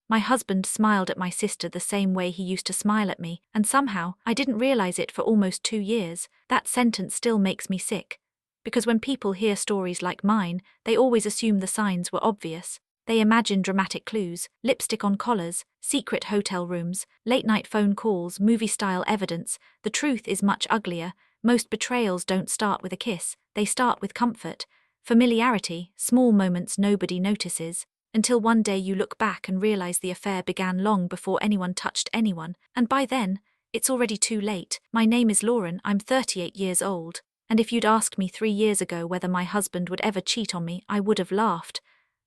My husband smiled at my sister the same way he used to smile at me, and somehow, I didn't realize it for almost 2 years. That sentence still makes me sick. Because when people hear stories like mine, they always assume the signs were obvious. They imagine dramatic clues, lipstick on collars, secret hotel rooms, late-night phone calls, movie-style evidence. The truth is much uglier. Most betrayals don't start with a kiss, they start with comfort, familiarity, small moments nobody notices, until one day you look back and realize the affair began long before anyone touched anyone, and by then, it's already too late. My name is Lauren, I'm 38 years old, and if you'd asked me 3 years ago whether my husband would ever cheat on me, I would have laughed.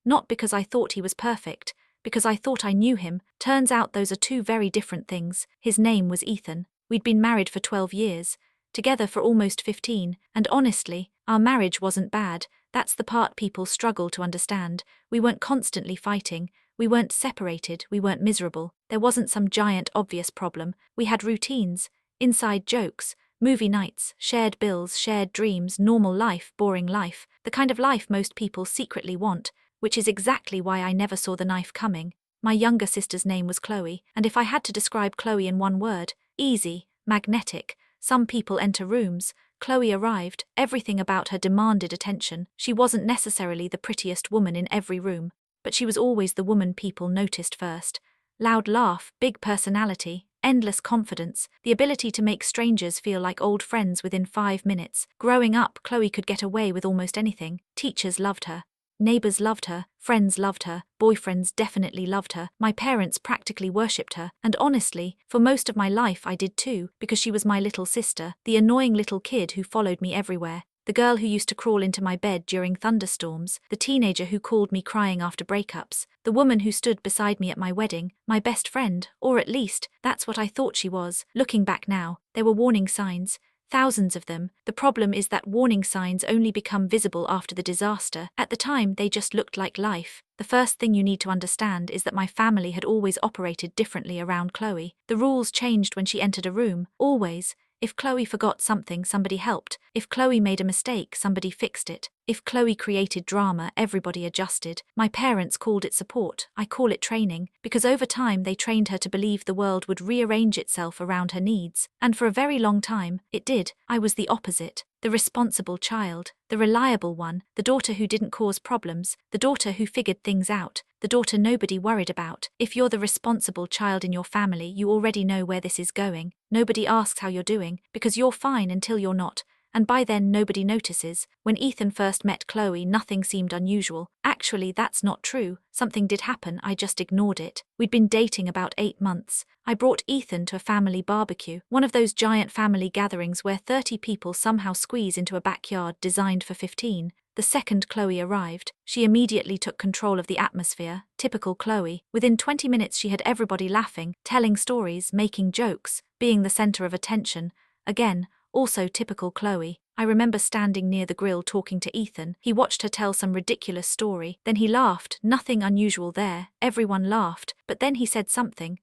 Not because I thought he was perfect, because I thought I knew him. Turns out those are two very different things. His name was Ethan. We'd been married for 12 years, together for almost 15, and honestly, our marriage wasn't bad. That's the part people struggle to understand. We weren't constantly fighting, we weren't separated, we weren't miserable. There wasn't some giant obvious problem. We had routines, inside jokes, movie nights, shared bills, shared dreams, normal life, boring life, the kind of life most people secretly want, which is exactly why I never saw the knife coming. My younger sister's name was Chloe, and if I had to describe Chloe in one word, easy, magnetic. Some people enter rooms. Chloe arrived, everything about her demanded attention. She wasn't necessarily the prettiest woman in every room, but she was always the woman people noticed first. Loud laugh, big personality, endless confidence, the ability to make strangers feel like old friends within 5 minutes. Growing up, Chloe could get away with almost anything. Teachers loved her. Neighbors loved her, friends loved her, boyfriends definitely loved her, my parents practically worshipped her, and honestly, for most of my life I did too, because she was my little sister, the annoying little kid who followed me everywhere, the girl who used to crawl into my bed during thunderstorms, the teenager who called me crying after breakups, the woman who stood beside me at my wedding, my best friend, or at least, that's what I thought she was. Looking back now, there were warning signs. Thousands of them. The problem is that warning signs only become visible after the disaster. At the time, they just looked like life. The first thing you need to understand is that my family had always operated differently around Chloe. The rules changed when she entered a room, always. If Chloe forgot something, somebody helped. If Chloe made a mistake, somebody fixed it. If Chloe created drama, everybody adjusted. My parents called it support, I call it training, because over time they trained her to believe the world would rearrange itself around her needs. And for a very long time, it did. I was the opposite. The responsible child, the reliable one, the daughter who didn't cause problems, the daughter who figured things out, the daughter nobody worried about. If you're the responsible child in your family, you already know where this is going. Nobody asks how you're doing, because you're fine until you're not. And by then nobody notices. When Ethan first met Chloe, nothing seemed unusual. Actually, that's not true. Something did happen, I just ignored it. We'd been dating about 8 months. I brought Ethan to a family barbecue, one of those giant family gatherings where 30 people somehow squeeze into a backyard designed for 15. The second Chloe arrived, she immediately took control of the atmosphere. Typical Chloe. Within 20 minutes she had everybody laughing, telling stories, making jokes, being the center of attention. Again, also typical Chloe. I remember standing near the grill talking to Ethan. He watched her tell some ridiculous story. Then he laughed. Nothing unusual there. Everyone laughed. But then he said something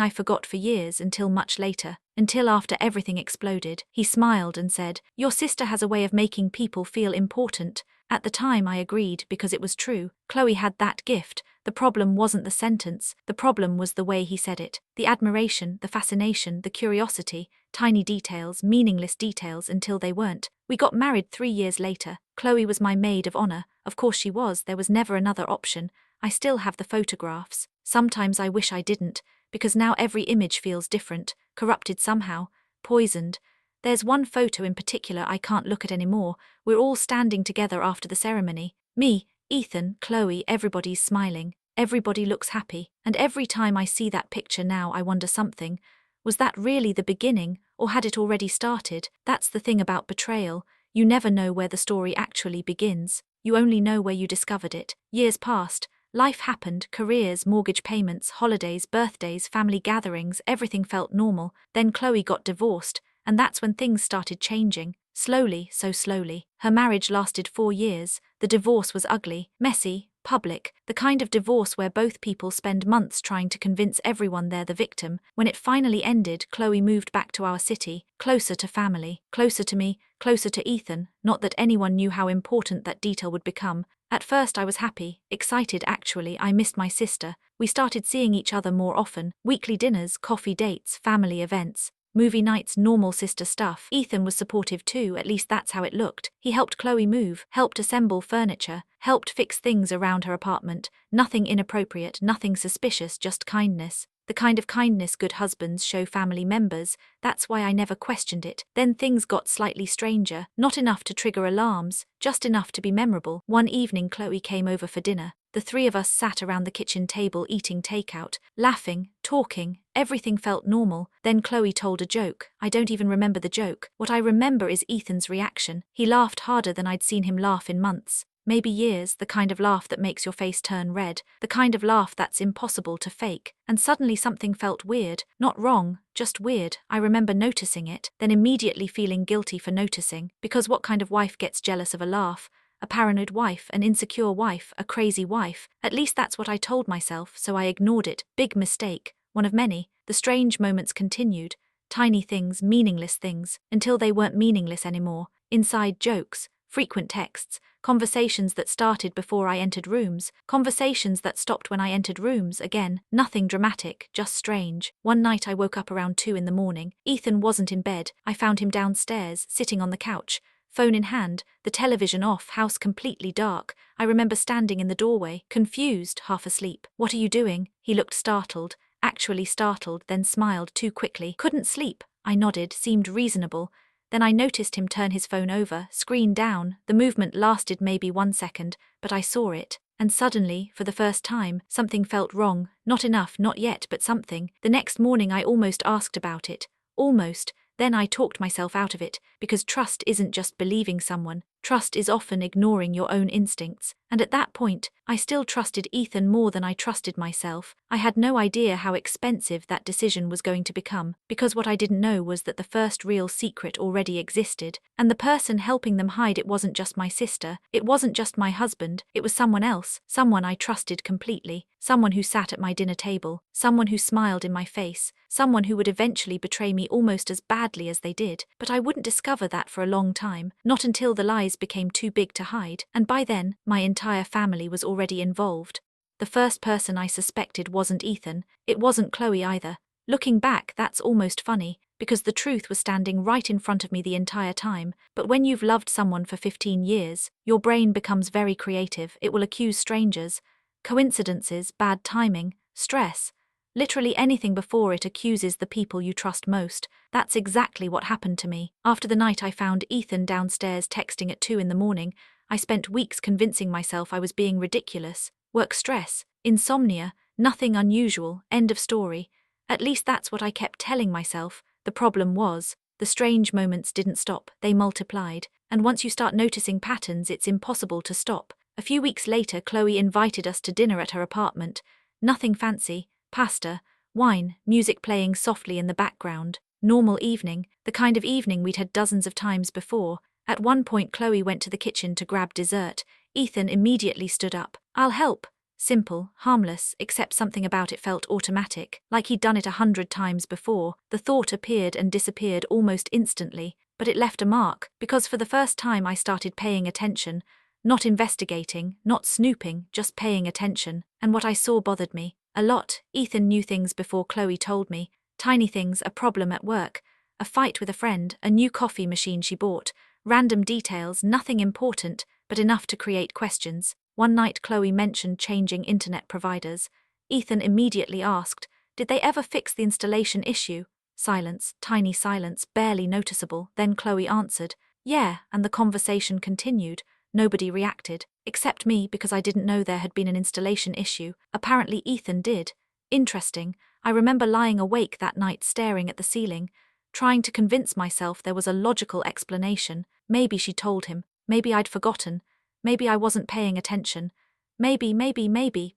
I forgot for years until much later. Until after everything exploded. He smiled and said, "Your sister has a way of making people feel important." At the time I agreed because it was true. Chloe had that gift. The problem wasn't the sentence, the problem was the way he said it. The admiration, the fascination, the curiosity, tiny details, meaningless details until they weren't. We got married 3 years later. Chloe was my maid of honor. Of course she was, there was never another option. I still have the photographs. Sometimes I wish I didn't, because now every image feels different, corrupted somehow, poisoned. There's one photo in particular I can't look at anymore. We're all standing together after the ceremony. Me, Ethan, Chloe, everybody's smiling. Everybody looks happy. And every time I see that picture now I wonder something. Was that really the beginning, or had it already started? That's the thing about betrayal. You never know where the story actually begins. You only know where you discovered it. Years passed. Life happened, careers, mortgage payments, holidays, birthdays, family gatherings, everything felt normal. Then Chloe got divorced, and that's when things started changing. Slowly, so slowly. Her marriage lasted 4 years. The divorce was ugly, messy, public, the kind of divorce where both people spend months trying to convince everyone they're the victim. When it finally ended, Chloe moved back to our city, closer to family, closer to me, closer to Ethan. Not that anyone knew how important that detail would become. At first I was happy, excited actually. I missed my sister. We started seeing each other more often, weekly dinners, coffee dates, family events. Movie nights, normal sister stuff. Ethan was supportive too, at least that's how it looked. He helped Chloe move, helped assemble furniture, helped fix things around her apartment. Nothing inappropriate, nothing suspicious, just kindness. The kind of kindness good husbands show family members. That's why I never questioned it. Then things got slightly stranger, not enough to trigger alarms, just enough to be memorable. One evening Chloe came over for dinner. The three of us sat around the kitchen table eating takeout, laughing, talking. Everything felt normal. Then Chloe told a joke. I don't even remember the joke. What I remember is Ethan's reaction. He laughed harder than I'd seen him laugh in months. Maybe years, the kind of laugh that makes your face turn red, the kind of laugh that's impossible to fake. And suddenly something felt weird, not wrong, just weird. I remember noticing it, then immediately feeling guilty for noticing, because what kind of wife gets jealous of a laugh? A paranoid wife, an insecure wife, a crazy wife. At least that's what I told myself, so I ignored it. Big mistake. One of many. The strange moments continued. Tiny things, meaningless things, until they weren't meaningless anymore. Inside jokes, frequent texts, conversations that started before I entered rooms, conversations that stopped when I entered rooms. Again, nothing dramatic, just strange. One night I woke up around 2 in the morning. Ethan wasn't in bed. I found him downstairs, sitting on the couch, phone in hand, the television off, house completely dark. I remember standing in the doorway, confused, half asleep. "What are you doing?" He looked startled, actually startled, then smiled too quickly. "Couldn't sleep." I nodded, seemed reasonable. Then I noticed him turn his phone over, screen down. The movement lasted maybe 1 second, but I saw it. And suddenly, for the first time, something felt wrong. Not enough, not yet, but something. The next morning I almost asked about it. Almost. Then I talked myself out of it, because trust isn't just believing someone. Trust is often ignoring your own instincts. And at that point, I still trusted Ethan more than I trusted myself. I had no idea how expensive that decision was going to become, because what I didn't know was that the first real secret already existed, and the person helping them hide it wasn't just my sister, it wasn't just my husband, it was someone else, someone I trusted completely, someone who sat at my dinner table, someone who smiled in my face, someone who would eventually betray me almost as badly as they did. But I wouldn't discover that for a long time, not until the lies became too big to hide, and by then, my entire family was already involved. The first person I suspected wasn't Ethan, it wasn't Chloe either. Looking back, that's almost funny, because the truth was standing right in front of me the entire time. But when you've loved someone for 15 years, your brain becomes very creative. It will accuse strangers, coincidences, bad timing, stress. Literally anything before it accuses the people you trust most. That's exactly what happened to me. After the night I found Ethan downstairs texting at 2 in the morning, I spent weeks convincing myself I was being ridiculous. Work stress, insomnia, nothing unusual, end of story. At least that's what I kept telling myself. The problem was, the strange moments didn't stop, they multiplied. And once you start noticing patterns, it's impossible to stop. A few weeks later, Chloe invited us to dinner at her apartment. Nothing fancy. Pasta, wine, music playing softly in the background. Normal evening, the kind of evening we'd had dozens of times before. At one point Chloe went to the kitchen to grab dessert. Ethan immediately stood up. "I'll help." Simple, harmless, except something about it felt automatic, like he'd done it 100 times before. The thought appeared and disappeared almost instantly, but it left a mark, because for the first time I started paying attention. Not investigating, not snooping, just paying attention. And what I saw bothered me. A lot. Ethan knew things before Chloe told me. Tiny things, a problem at work, a fight with a friend, a new coffee machine she bought, random details, nothing important, but enough to create questions. One night Chloe mentioned changing internet providers. Ethan immediately asked, "Did they ever fix the installation issue?" Silence, tiny silence, barely noticeable. Then Chloe answered, "Yeah," and the conversation continued. Nobody reacted, except me, because I didn't know there had been an installation issue. Apparently Ethan did. Interesting. I remember lying awake that night staring at the ceiling, trying to convince myself there was a logical explanation. Maybe she told him. Maybe I'd forgotten. Maybe I wasn't paying attention. Maybe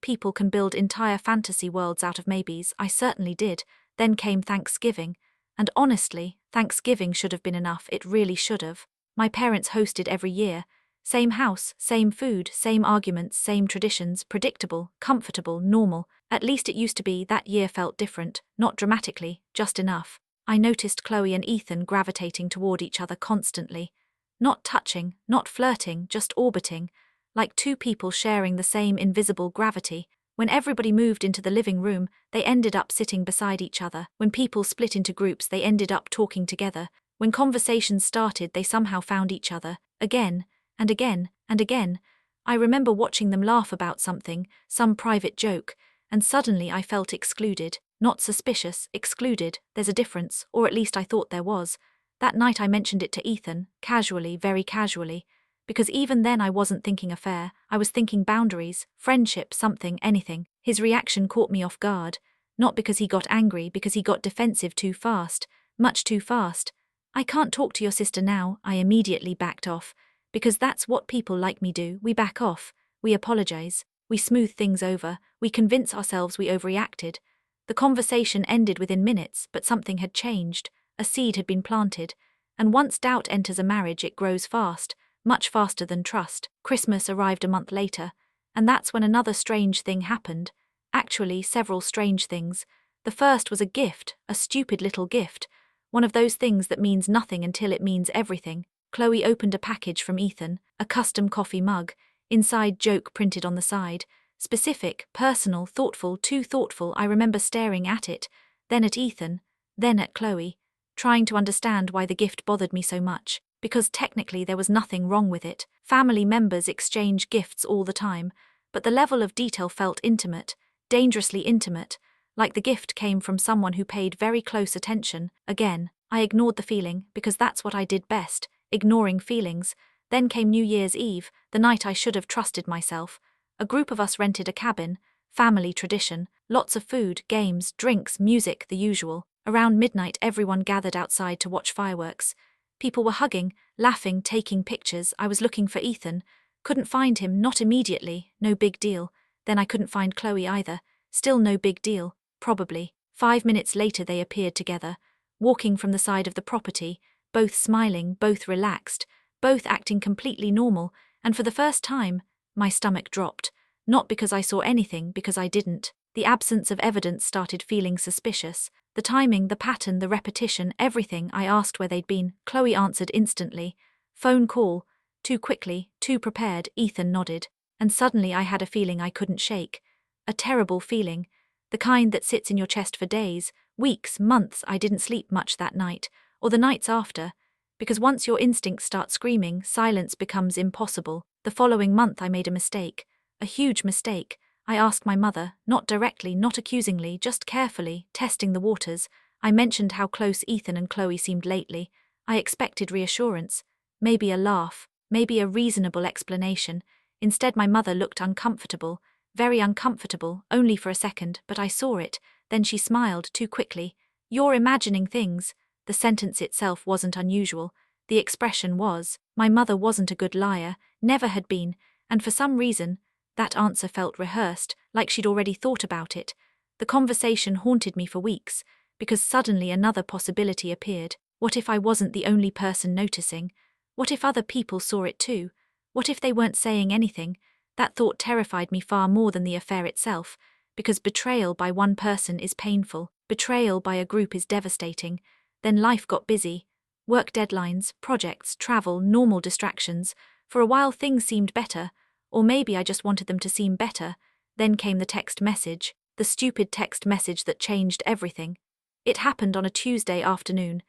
people can build entire fantasy worlds out of maybes. I certainly did. Then came Thanksgiving. And honestly, Thanksgiving should have been enough. It really should have. My parents hosted every year. Same house, same food, same arguments, same traditions, predictable, comfortable, normal. At least it used to be. That year felt different, not dramatically, just enough. I noticed Chloe and Ethan gravitating toward each other constantly. Not touching, not flirting, just orbiting. like two people sharing the same invisible gravity. When everybody moved into the living room, they ended up sitting beside each other. When people split into groups, they ended up talking together. When conversations started, they somehow found each other, again, and again, and again. I remember watching them laugh about something, some private joke, and suddenly I felt excluded. Not suspicious, excluded. There's a difference, or at least I thought there was. That night I mentioned it to Ethan, casually, very casually. Because even then I wasn't thinking affair, I was thinking boundaries, friendship, something, anything. His reaction caught me off guard. Not because he got angry, because he got defensive too fast. Much too fast. I can't talk to your sister now, I immediately backed off. Because that's what people like me do, we back off. We apologize. We smooth things over. We convince ourselves we overreacted. The conversation ended within minutes, but something had changed. A seed had been planted. And once doubt enters a marriage, it grows fast. Much faster than trust. Christmas arrived a month later, and that's when another strange thing happened. Actually, several strange things. The first was a gift, a stupid little gift. One of those things that means nothing until it means everything. Chloe opened a package from Ethan, a custom coffee mug, inside joke printed on the side. Specific, personal, thoughtful, too thoughtful. I remember staring at it, then at Ethan, then at Chloe, trying to understand why the gift bothered me so much. Because technically there was nothing wrong with it. Family members exchange gifts all the time, but the level of detail felt intimate, dangerously intimate, like the gift came from someone who paid very close attention. Again, I ignored the feeling, because that's what I did best, ignoring feelings. Then came New Year's Eve, the night I should have trusted myself. A group of us rented a cabin, family tradition, lots of food, games, drinks, music, the usual. Around midnight everyone gathered outside to watch fireworks. People were hugging, laughing, taking pictures. I was looking for Ethan. Couldn't find him, not immediately, no big deal. Then I couldn't find Chloe either. Still no big deal, probably. 5 minutes later they appeared together, walking from the side of the property, both smiling, both relaxed, both acting completely normal, and for the first time, my stomach dropped. Not because I saw anything, because I didn't. The absence of evidence started feeling suspicious. The timing, the pattern, the repetition, everything. I asked where they'd been. Chloe answered instantly. Phone call. Too quickly, too prepared. Ethan nodded. And suddenly I had a feeling I couldn't shake. A terrible feeling. The kind that sits in your chest for days, weeks, months. I didn't sleep much that night, or the nights after. Because once your instincts start screaming, silence becomes impossible. The following month I made a mistake. A huge mistake. I asked my mother, not directly, not accusingly, just carefully, testing the waters. I mentioned how close Ethan and Chloe seemed lately. I expected reassurance, maybe a laugh, maybe a reasonable explanation. Instead my mother looked uncomfortable, very uncomfortable, only for a second, but I saw it. Then she smiled too quickly. You're imagining things. The sentence itself wasn't unusual. The expression was. My mother wasn't a good liar, never had been, and for some reason, that answer felt rehearsed, like she'd already thought about it. The conversation haunted me for weeks, because suddenly another possibility appeared. What if I wasn't the only person noticing? What if other people saw it too? What if they weren't saying anything? That thought terrified me far more than the affair itself, because betrayal by one person is painful, betrayal by a group is devastating. Then life got busy. Work deadlines, projects, travel, normal distractions. For a while things seemed better. Or maybe I just wanted them to seem better. Then came the text message, the stupid text message that changed everything. It happened on a Tuesday afternoon.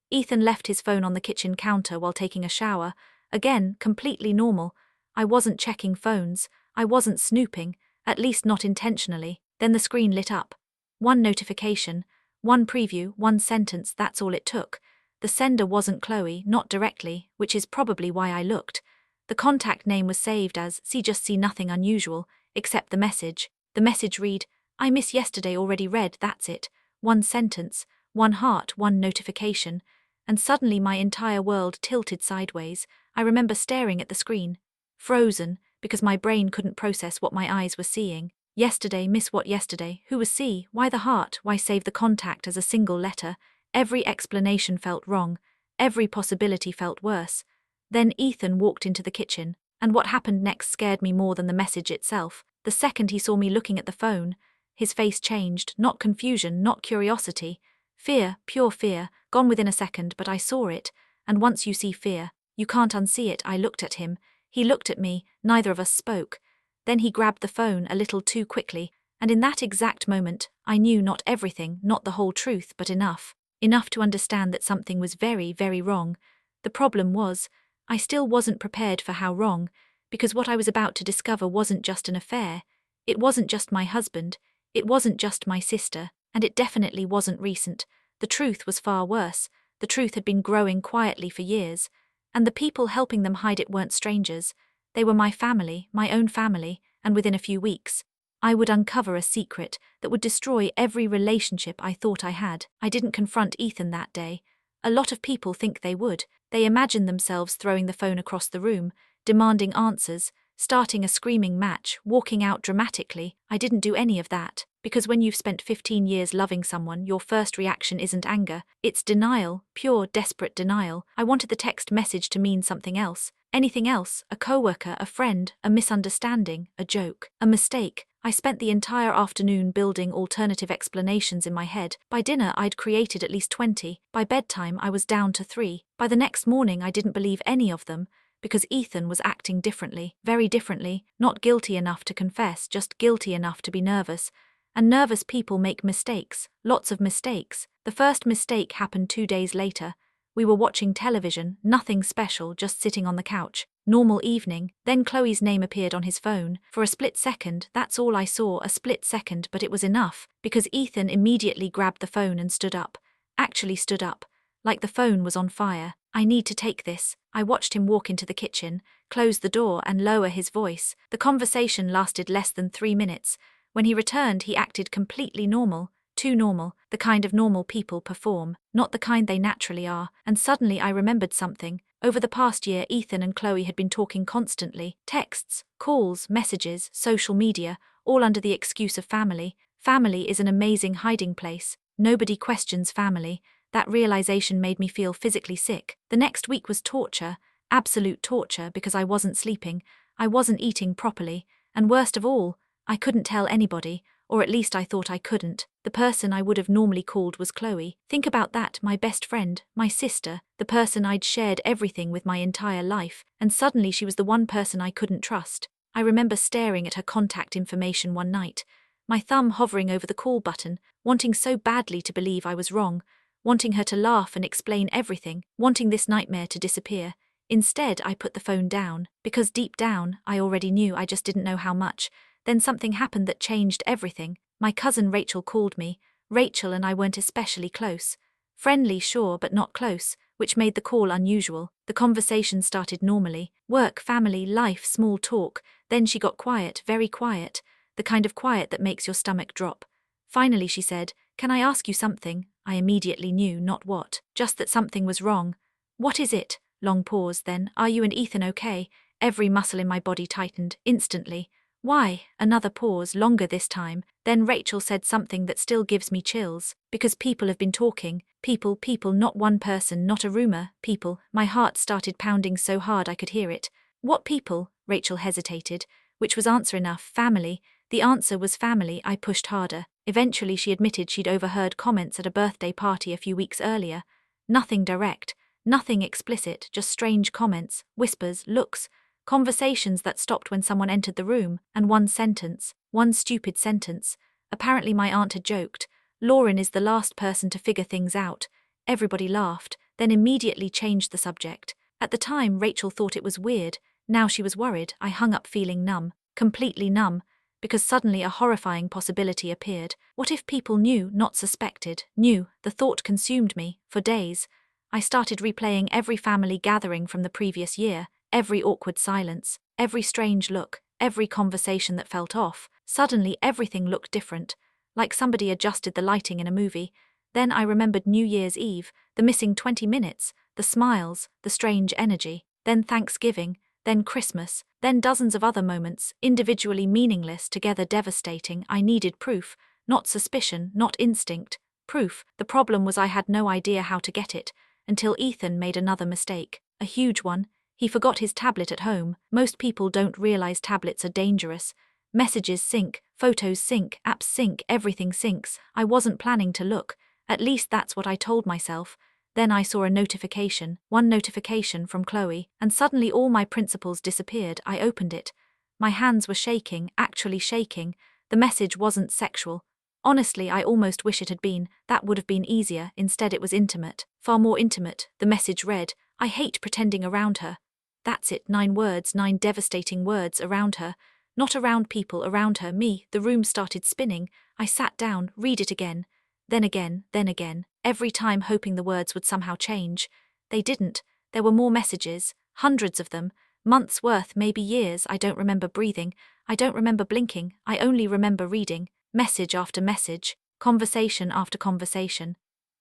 Ethan left his phone on the kitchen counter while taking a shower. Again, completely normal. I wasn't checking phones. I wasn't snooping, at least not intentionally. Then the screen lit up. One notification, one preview, one sentence, that's all it took. The sender wasn't Chloe, not directly, which is probably why I looked. The contact name was saved as see nothing unusual, except the message. The message read, I miss yesterday already read, that's it. One sentence, one heart, one notification. And suddenly my entire world tilted sideways. I remember staring at the screen. Frozen, because my brain couldn't process what my eyes were seeing. Yesterday, miss what yesterday, who was C, why the heart, why save the contact as a single letter? Every explanation felt wrong. Every possibility felt worse. Then Ethan walked into the kitchen, and what happened next scared me more than the message itself. The second he saw me looking at the phone, his face changed, not confusion, not curiosity. Fear, pure fear, gone within a second, but I saw it, and once you see fear, you can't unsee it. I looked at him. He looked at me, neither of us spoke. Then he grabbed the phone a little too quickly, and in that exact moment, I knew not everything, not the whole truth, but enough. Enough to understand that something was very, very wrong. The problem was, I still wasn't prepared for how wrong, because what I was about to discover wasn't just an affair. It wasn't just my husband. It wasn't just my sister, and it definitely wasn't recent. The truth was far worse. The truth had been growing quietly for years, and the people helping them hide it weren't strangers. They were my family, my own family, and within a few weeks, I would uncover a secret that would destroy every relationship I thought I had. I didn't confront Ethan that day. A lot of people think they would. They imagine themselves throwing the phone across the room, demanding answers, starting a screaming match, walking out dramatically. I didn't do any of that, because when you've spent 15 years loving someone, your first reaction isn't anger, it's denial, pure, desperate denial. I wanted the text message to mean something else. Anything else, a coworker, a friend, a misunderstanding, a joke, a mistake. I spent the entire afternoon building alternative explanations in my head. By dinner I'd created at least 20. By bedtime I was down to 3. By the next morning I didn't believe any of them, because Ethan was acting differently, very differently, not guilty enough to confess, just guilty enough to be nervous. And nervous people make mistakes, lots of mistakes. The first mistake happened 2 days later. We were watching television, nothing special, just sitting on the couch. Normal evening. Then Chloe's name appeared on his phone. For a split second, that's all I saw, a split second, but it was enough, because Ethan immediately grabbed the phone and stood up. Actually stood up. Like the phone was on fire. I need to take this. I watched him walk into the kitchen, close the door and lower his voice. The conversation lasted less than 3 minutes. When he returned, he acted completely normal. Too normal, the kind of normal people perform, not the kind they naturally are. And suddenly I remembered something. Over the past year, Ethan and Chloe had been talking constantly. Texts, calls, messages, social media, all under the excuse of family. Family is an amazing hiding place. Nobody questions family. That realization made me feel physically sick. The next week was torture, absolute torture, because I wasn't sleeping, I wasn't eating properly, and worst of all, I couldn't tell anybody, or at least I thought I couldn't. The person I would have normally called was Chloe. Think about that, my best friend, my sister, the person I'd shared everything with my entire life, and suddenly she was the one person I couldn't trust. I remember staring at her contact information one night, my thumb hovering over the call button, wanting so badly to believe I was wrong, wanting her to laugh and explain everything, wanting this nightmare to disappear. Instead, I put the phone down, because deep down, I already knew, I just didn't know how much. Then something happened that changed everything. My cousin Rachel called me. Rachel and I weren't especially close. Friendly, sure, but not close, which made the call unusual. The conversation started normally. Work, family, life, small talk. Then she got quiet, very quiet. The kind of quiet that makes your stomach drop. Finally she said, "Can I ask you something?" I immediately knew not what, just that something was wrong. "What is it?" Long pause, then, "Are you and Ethan okay?" Every muscle in my body tightened, instantly. "Why?" Another pause, longer this time. Then Rachel said something that still gives me chills. "Because people have been talking. People, not one person, not a rumor, people." My heart started pounding so hard I could hear it. "What people?" Rachel hesitated, which was answer enough. "Family." The answer was family. I pushed harder. Eventually she admitted she'd overheard comments at a birthday party a few weeks earlier. Nothing direct, nothing explicit, just strange comments, whispers, looks, conversations that stopped when someone entered the room, and one sentence, one stupid sentence. Apparently my aunt had joked, "Lauren is the last person to figure things out." Everybody laughed, then immediately changed the subject. At the time Rachel thought it was weird, now she was worried. I hung up feeling numb, completely numb, because suddenly a horrifying possibility appeared. What if people knew, not suspected, knew? The thought consumed me. For days, I started replaying every family gathering from the previous year, every awkward silence, every strange look, every conversation that felt off. Suddenly everything looked different, like somebody adjusted the lighting in a movie. Then I remembered New Year's Eve, the missing 20 minutes, the smiles, the strange energy. Then Thanksgiving, then Christmas, then dozens of other moments, individually meaningless, together devastating. I needed proof, not suspicion, not instinct. Proof. The problem was I had no idea how to get it, until Ethan made another mistake. A huge one. He forgot his tablet at home. Most people don't realize tablets are dangerous. Messages sync, photos sync, apps sync, everything syncs. I wasn't planning to look. At least that's what I told myself. Then I saw a notification, one notification from Chloe, and suddenly all my principles disappeared. I opened it. My hands were shaking, actually shaking. The message wasn't sexual. Honestly, I almost wish it had been. That would have been easier. Instead, it was intimate. Far more intimate. The message read, "I hate pretending around her." That's it, 9 words, 9 devastating words around her. Not around people, around her, me. The room started spinning. I sat down, read it again. Then again, every time hoping the words would somehow change. They didn't. There were more messages, hundreds of them, months worth, maybe years. I don't remember breathing. I don't remember blinking. I only remember reading. Message after message, conversation after conversation.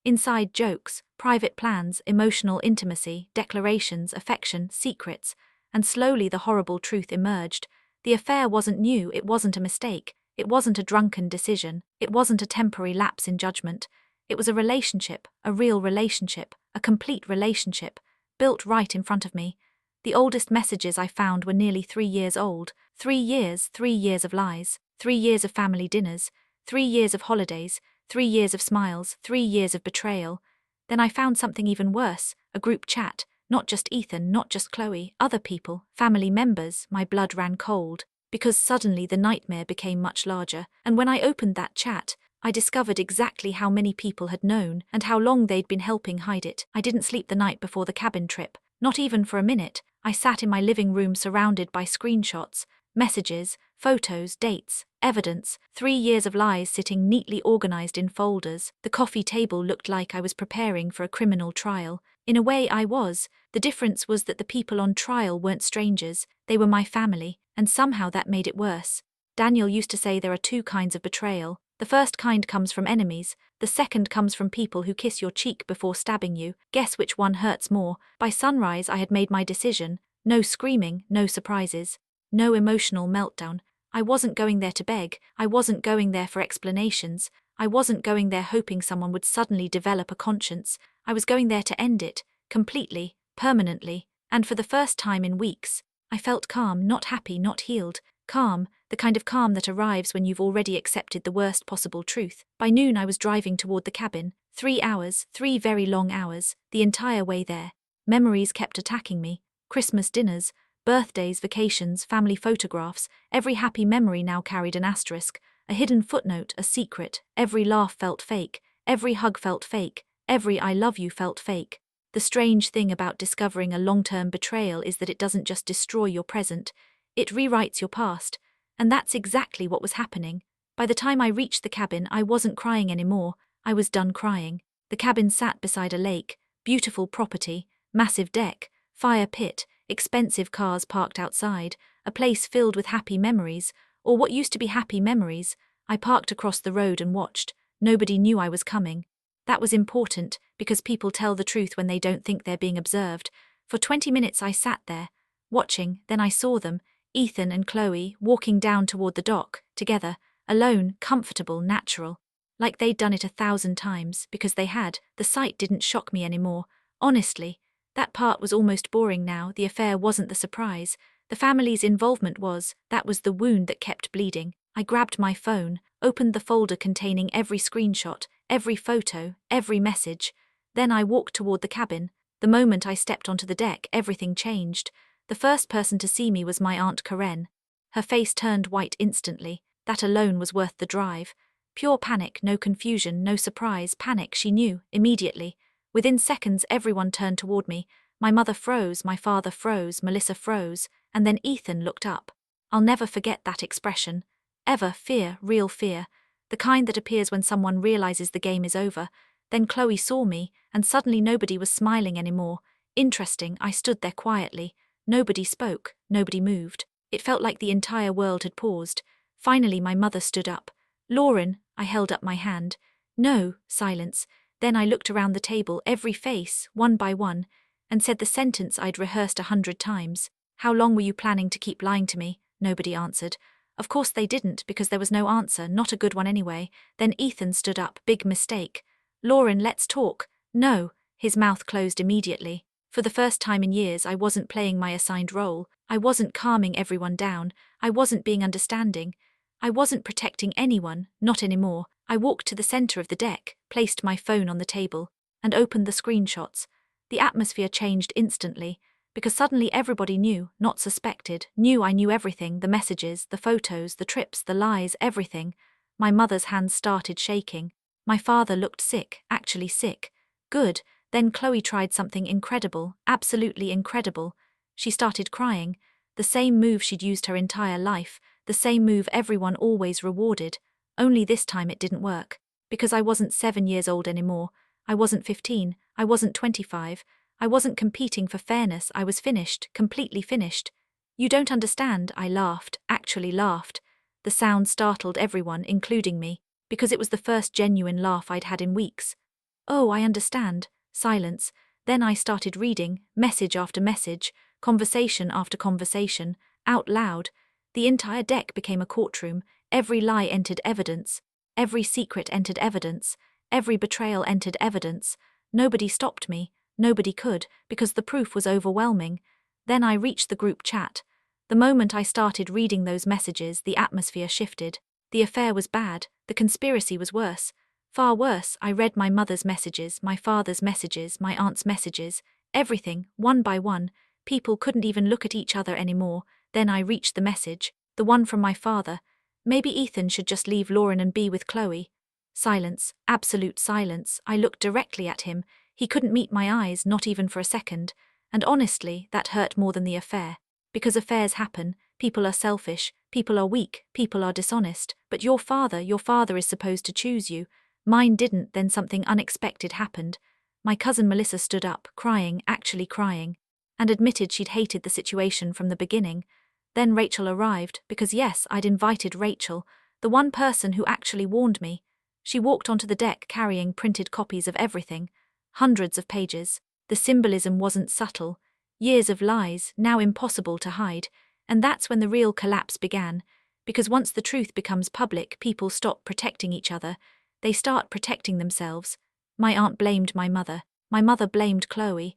Inside jokes, private plans, emotional intimacy, declarations, affection, secrets. And slowly the horrible truth emerged. The affair wasn't new, it wasn't a mistake. It wasn't a drunken decision. It wasn't a temporary lapse in judgment. It was a relationship, a real relationship, a complete relationship, built right in front of me. The oldest messages I found were nearly 3 years old. 3 years, 3 years of lies, 3 years of family dinners, 3 years of holidays, 3 years of smiles, 3 years of betrayal. Then I found something even worse, a group chat, not just Ethan, not just Chloe, other people, family members. My blood ran cold, because suddenly the nightmare became much larger, and when I opened that chat, I discovered exactly how many people had known and how long they'd been helping hide it. I didn't sleep the night before the cabin trip, not even for a minute. I sat in my living room surrounded by screenshots, messages, photos, dates, evidence, 3 years of lies sitting neatly organized in folders. The coffee table looked like I was preparing for a criminal trial. In a way I was. The difference was that the people on trial weren't strangers, they were my family, and somehow that made it worse. Daniel used to say there are 2 kinds of betrayal. The first kind comes from enemies, the second comes from people who kiss your cheek before stabbing you. Guess which one hurts more? By sunrise I had made my decision. No screaming, no surprises, no emotional meltdown. I wasn't going there to beg, I wasn't going there for explanations, I wasn't going there hoping someone would suddenly develop a conscience. I was going there to end it, completely, permanently, and for the first time in weeks, I felt calm, not happy, not healed. Calm, the kind of calm that arrives when you've already accepted the worst possible truth. By noon I was driving toward the cabin. 3 hours, 3 very long hours, the entire way there. Memories kept attacking me. Christmas dinners, birthdays, vacations, family photographs. Every happy memory now carried an asterisk, a hidden footnote, a secret. Every laugh felt fake. Every hug felt fake. Every I love you felt fake. The strange thing about discovering a long-term betrayal is that it doesn't just destroy your present, it rewrites your past, and that's exactly what was happening. By the time I reached the cabin, I wasn't crying anymore. I was done crying. The cabin sat beside a lake, beautiful property, massive deck, fire pit, expensive cars parked outside, a place filled with happy memories, or what used to be happy memories. I parked across the road and watched. Nobody knew I was coming. That was important, because people tell the truth when they don't think they're being observed. For 20 minutes I sat there, watching. Then I saw them, Ethan and Chloe, walking down toward the dock, together, alone, comfortable, natural. Like they'd done it 1,000 times, because they had. The sight didn't shock me anymore. Honestly, that part was almost boring now. The affair wasn't the surprise. The family's involvement was. That was the wound that kept bleeding. I grabbed my phone, opened the folder containing every screenshot, every photo, every message. Then I walked toward the cabin. The moment I stepped onto the deck, everything changed. The first person to see me was my Aunt Karen. Her face turned white instantly. That alone was worth the drive. Pure panic, no confusion, no surprise, panic, she knew, immediately. Within seconds everyone turned toward me. My mother froze, my father froze, Melissa froze, and then Ethan looked up. I'll never forget that expression. Ever, fear, real fear. The kind that appears when someone realizes the game is over. Then Chloe saw me, and suddenly nobody was smiling anymore. Interesting, I stood there quietly. Nobody spoke, nobody moved. It felt like the entire world had paused. Finally my mother stood up. "Lauren," I held up my hand. "No," silence. Then I looked around the table, every face, one by one, and said the sentence I'd rehearsed 100 times. "How long were you planning to keep lying to me?" Nobody answered. Of course they didn't, because there was no answer, not a good one anyway. Then Ethan stood up, big mistake. "Lauren, let's talk." "No." His mouth closed immediately. For the first time in years I wasn't playing my assigned role. I wasn't calming everyone down. I wasn't being understanding. I wasn't protecting anyone, not anymore. I walked to the center of the deck, placed my phone on the table. and opened the screenshots. The atmosphere changed instantly, because suddenly everybody knew, not suspected, knew I knew everything, the messages, the photos, the trips, the lies, everything. My mother's hands started shaking. My father looked sick, actually sick. Good. Then Chloe tried something incredible, absolutely incredible. She started crying. The same move she'd used her entire life, the same move everyone always rewarded. Only this time it didn't work. Because I wasn't 7 years old anymore. I wasn't 15. I wasn't 25. I wasn't competing for fairness. I was finished, completely finished. You don't understand, I laughed, actually laughed. The sound startled everyone, including me, because it was the first genuine laugh I'd had in weeks. Oh, I understand. Silence. Then I started reading, message after message, conversation after conversation, out loud. The entire deck became a courtroom. Every lie entered evidence. Every secret entered evidence. Every betrayal entered evidence. Nobody stopped me. Nobody could, because the proof was overwhelming. Then I reached the group chat. The moment I started reading those messages, the atmosphere shifted. The affair was bad. The conspiracy was worse. Far worse. I read my mother's messages, my father's messages, my aunt's messages, everything, one by one. People couldn't even look at each other anymore. Then I reached the message, the one from my father. Maybe Ethan should just leave Lauren and be with Chloe. Silence, absolute silence. I looked directly at him. He couldn't meet my eyes, not even for a second. And honestly, that hurt more than the affair. Because affairs happen, people are selfish, people are weak, people are dishonest, but your father is supposed to choose you. Mine didn't. Then something unexpected happened. My cousin Melissa stood up, crying, actually crying, and admitted she'd hated the situation from the beginning. Then Rachel arrived, because yes, I'd invited Rachel, the one person who actually warned me. She walked onto the deck carrying printed copies of everything, hundreds of pages. The symbolism wasn't subtle. Years of lies, now impossible to hide. And that's when the real collapse began, because once the truth becomes public, people stop protecting each other. They start protecting themselves. My aunt blamed my mother blamed Chloe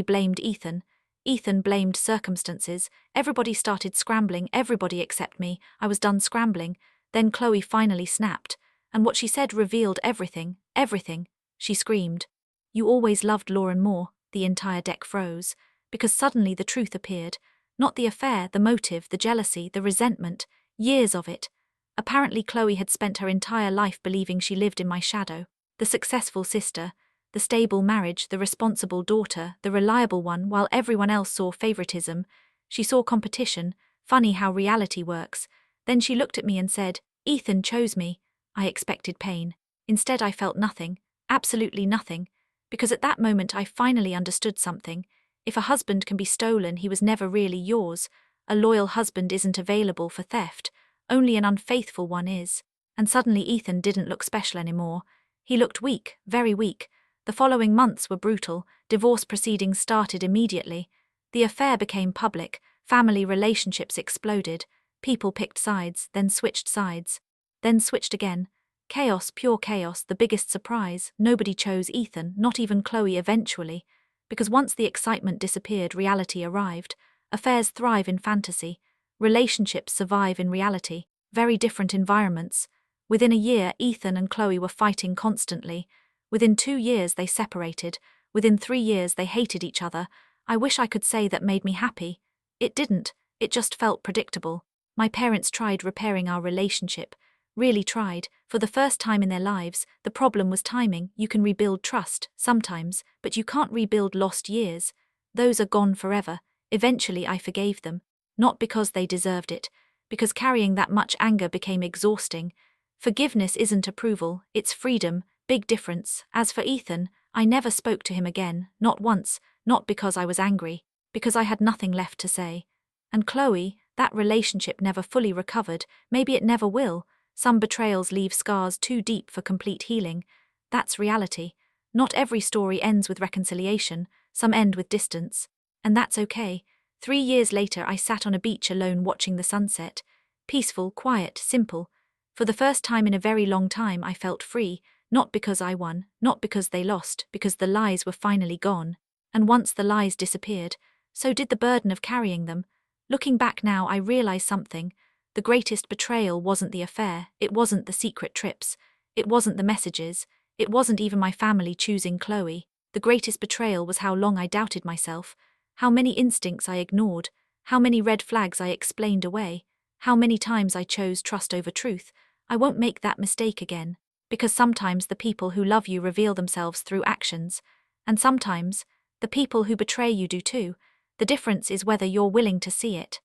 blamed Ethan blamed circumstances. Everybody started scrambling, everybody except me. I was done scrambling. Then Chloe finally snapped, and what she said revealed everything, everything. She screamed, "You always loved Lauren more." The entire deck froze, because suddenly the truth appeared. Not the affair, the motive, the jealousy, the resentment, years of it. Apparently Chloe had spent her entire life believing she lived in my shadow. The successful sister, the stable marriage, the responsible daughter, the reliable one, while everyone else saw favoritism. She saw competition. Funny how reality works. Then she looked at me and said, "Ethan chose me." I expected pain. Instead I felt nothing, absolutely nothing, because at that moment I finally understood something. If a husband can be stolen, he was never really yours. A loyal husband isn't available for theft. Only an unfaithful one is. And suddenly Ethan didn't look special anymore. He looked weak, very weak. The following months were brutal. Divorce proceedings started immediately. The affair became public. Family relationships exploded. People picked sides, then switched sides. Then switched again. Chaos, pure chaos, the biggest surprise. Nobody chose Ethan, not even Chloe eventually. Because once the excitement disappeared, reality arrived. Affairs thrive in fantasy. Relationships survive in reality. Very different environments. Within a year, Ethan and Chloe were fighting constantly. Within 2 years, they separated. Within 3 years, they hated each other. I wish I could say that made me happy. It didn't. It just felt predictable. My parents tried repairing our relationship. Really tried. For the first time in their lives, the problem was timing. You can rebuild trust, sometimes, but you can't rebuild lost years. Those are gone forever. Eventually I forgave them. Not because they deserved it, because carrying that much anger became exhausting. Forgiveness isn't approval, it's freedom, big difference. As for Ethan, I never spoke to him again, not once, not because I was angry, because I had nothing left to say. And Chloe, that relationship never fully recovered, maybe it never will. Some betrayals leave scars too deep for complete healing. That's reality. Not every story ends with reconciliation, some end with distance. And that's okay. 3 years later I sat on a beach alone watching the sunset. Peaceful, quiet, simple. For the first time in a very long time I felt free, not because I won, not because they lost, because the lies were finally gone. And once the lies disappeared, so did the burden of carrying them. Looking back now I realize something. The greatest betrayal wasn't the affair, it wasn't the secret trips, it wasn't the messages, It wasn't even my family choosing Chloe. The greatest betrayal was how long I doubted myself, how many instincts I ignored, how many red flags I explained away, how many times I chose trust over truth. I won't make that mistake again, because sometimes the people who love you reveal themselves through actions, and sometimes the people who betray you do too. The difference is whether you're willing to see it.